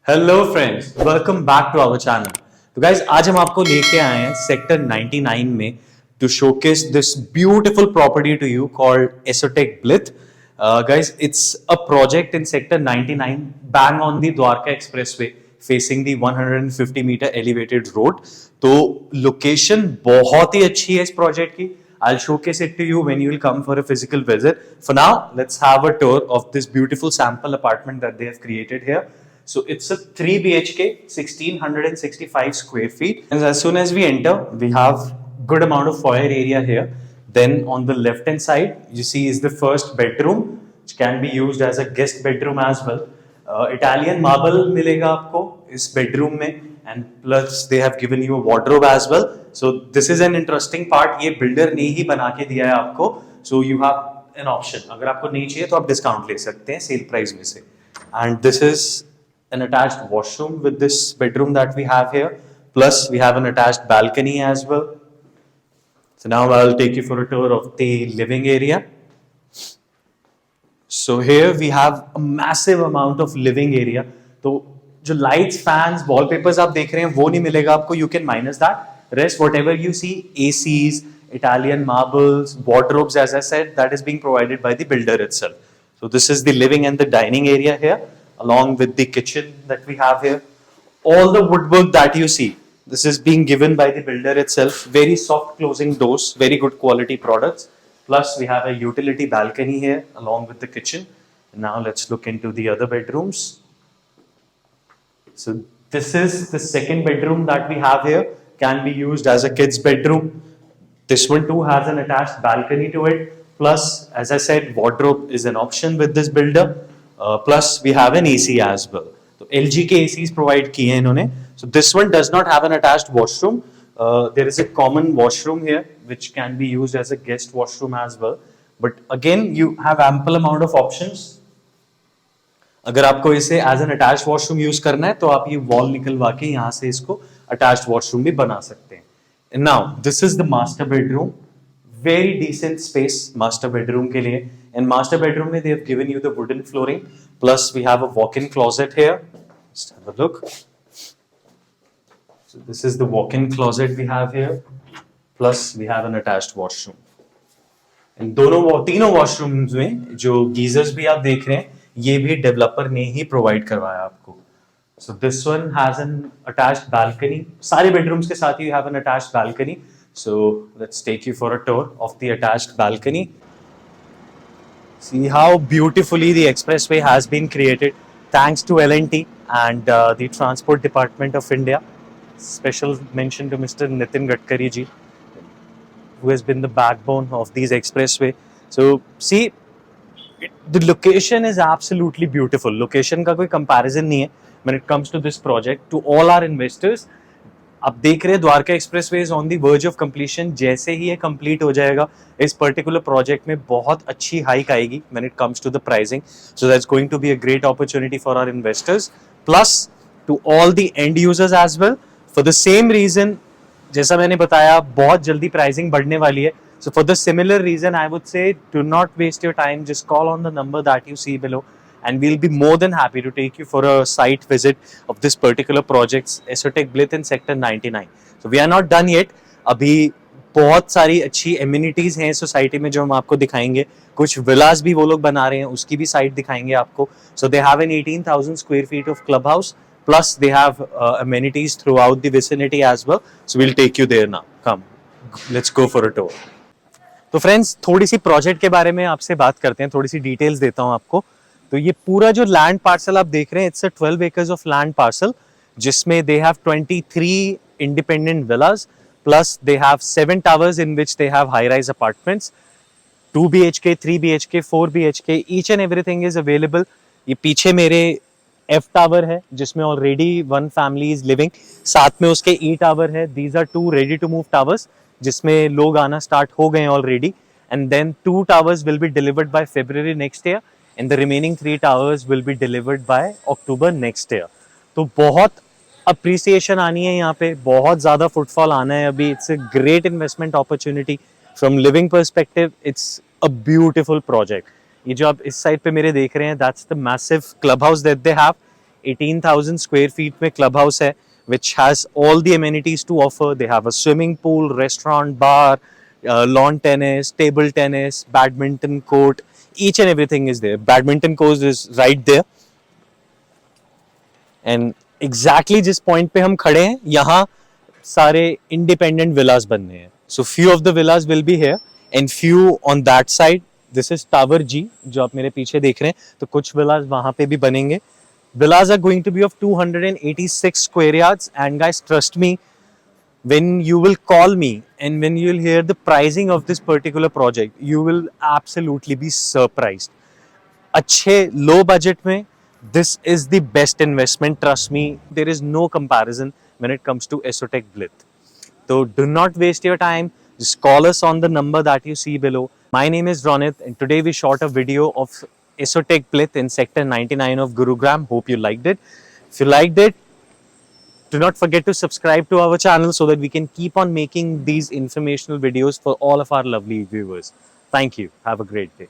Hello friends, welcome back to our channel. तो guys आज हम आपको लेके आए हैं सेक्टर 99 में to showcase this beautiful property to you called Assotech Blith. Guys it's a project in sector 99 bang on the Dwarka expressway facing the 150 metre elevated road. तो location बहुत ही अच्छी है इस प्रोजेक्ट की। I'll showcase it to you when you will come for a physical visit. For now, let's have a tour of this beautiful sample apartment that they have created here. So it's a 3 BHK, 1665 square feet. And as soon as we enter, we have good amount of foyer area here. Then on the left hand side, you see is the first bedroom, which can be used as a guest bedroom as well. Italian marble मिलेगा आपको इस bedroom में, and plus they have given you a wardrobe as well. So this is an interesting part. ये builder ने ही बना के दिया है आपको. So you have an option. अगर आपको नहीं चाहिए तो आप discount ले सकते हैं sale price में से. And this is an attached washroom with this bedroom that we have here. Plus we have an attached balcony as well. So now I'll take you for a tour of the living area. So here we have a massive amount of living area. तो जो lights, fans, wallpapers आप देख रहे हैं वो नहीं मिलेगा आपको. You can minus that. Rest whatever you see, ACs, Italian marbles, wardrobes, as I said, that is being provided by the builder itself. So this is the living and the dining area here, along with the kitchen that we have here. All the woodwork that you see, this is being given by the builder itself. Very soft closing doors, very good quality products. Plus we have a utility balcony here along with the kitchen. And now let's look into the other bedrooms. So this is the second bedroom that we have here. Can be used as a kid's bedroom. This one too has an attached balcony to it. Plus, as I said, wardrobe is an option with this builder. Plus, we have an AC as well. So LG के ACs provide किए हैं इन्होंने. So this one does not have an attached washroom. There is a common washroom here, which can be used as a guest washroom as well. But again, you have ample amount of options. अगर आपको इसे as an attached washroom use करना है तो आप ये wall निकलवा के यहाँ से इसको अटैच्ड वॉशरूम भी बना सकते हैं. Now this is the master bedroom. Very decent space master bedroom के लिए. एंड मास्टर बेडरूम में they have given you the wooden flooring. Plus we have a walk in closet here. Just have a look. So this is the walk in closet we have here. Plus we have an attached washroom. इन तीनों washrooms में जो geysers भी आप देख रहे हैं ये भी डेवलपर ने ही प्रोवाइड करवाया आपको. So this one has an attached balcony. सारे बेडरूम्स के साथ you have an attached balcony. So let's take you for a tour of the attached balcony. See how beautifully the expressway has been created thanks to L&T and the Transport Department of India. Special mention to Mr. Nitin Gadkari ji, who has been the backbone of these expressway. So see, the location is absolutely beautiful. Location का कोई comparison नहीं है when it comes to this project. To all our investors, आप देख रहे हैं Dwarka expressway is on the verge of completion. जैसे ही ये कंप्लीट हो जाएगा इस पर्टिकुलर प्रोजेक्ट में बहुत अच्छी हाइक आएगी when it comes to the pricing. So that's going to be a great opportunity for our investors. Plus to all the end users as well. For the same reason, जैसा मैंने बताया बहुत जल्दी pricing बढ़ने वाली है. So for the similar reason, I would say do not waste your time. Just call on the number that you see below and we'll be more than happy to take you for a site visit of this particular project's Esotec Blith in sector 99. So we are not done yet. अभी बहुत सारी अच्छी amenities हैं society में जो हम आपको दिखाएंगे. कुछ villas भी वो लोग बना रहे हैं उसकी भी साइट दिखाएंगे आपको. So they have an 18,000 square feet of clubhouse. Plus they have amenities throughout the vicinity as well. So we'll take you there now. Come, let's go for a tour. तो फ्रेंड्स थोड़ी सी project के बारे में आपसे बात करते हैं. थोड़ी सी डिटेल्स देता हूं आपको. तो ये पूरा जो लैंड पार्सल आप देख रहे हैं it's a 12 acres of land parcel जिसमें they have 23 independent villas. Plus they have 7 towers in which they have high rise apartments. 2 BHK, 3 BHK, 4 BHK, each and everything is available. ये पीछे मेरे F tower है जिसमें already 1 family is living. साथ में उसके E tower है. These are 2 ready to move towers जिसमें लोग आना स्टार्ट हो गए already. And then 2 towers will be delivered by February next year and the remaining 3 towers will be delivered by October next year. तो बहुत appreciation आनी है यहाँ पे. बहुत ज्यादा फुटफॉल आना है अभी. It's a great investment opportunity from living perspective. It's a beautiful project. ये जो आप इस साइड पे मेरे देख रहे हैं that's the massive club house that they have. 18,000 square feet में club house है, which has all the amenities to offer. They have a swimming pool, restaurant, bar, lawn tennis, table tennis, badminton court. Each and everything is there. Badminton court is right there. And exactly जिस point पे हम खड़े हैं, यहाँ सारे independent villas बनने हैं. So few of the villas will be here and few on that side. This is Tower G जो आप मेरे पीछे देख रहे हैं. तो कुछ villas वहाँ पे भी बनेंगे. Villas are going to be of 286 square yards, and guys, trust me, when you will call me and when you will hear the pricing of this particular project, you will absolutely be surprised. अच्छे low budget में this is the best investment. Trust me, there is no comparison when it comes to Esotec Blith. So do not waste your time. Just call us on the number that you see below. My name is Ronit, and today we shot a video of Esotec Blith in Sector 99 of Gurugram. Hope you liked it. If you liked it, do not forget to subscribe to our channel so that we can keep on making these informational videos for all of our lovely viewers. Thank you. Have a great day.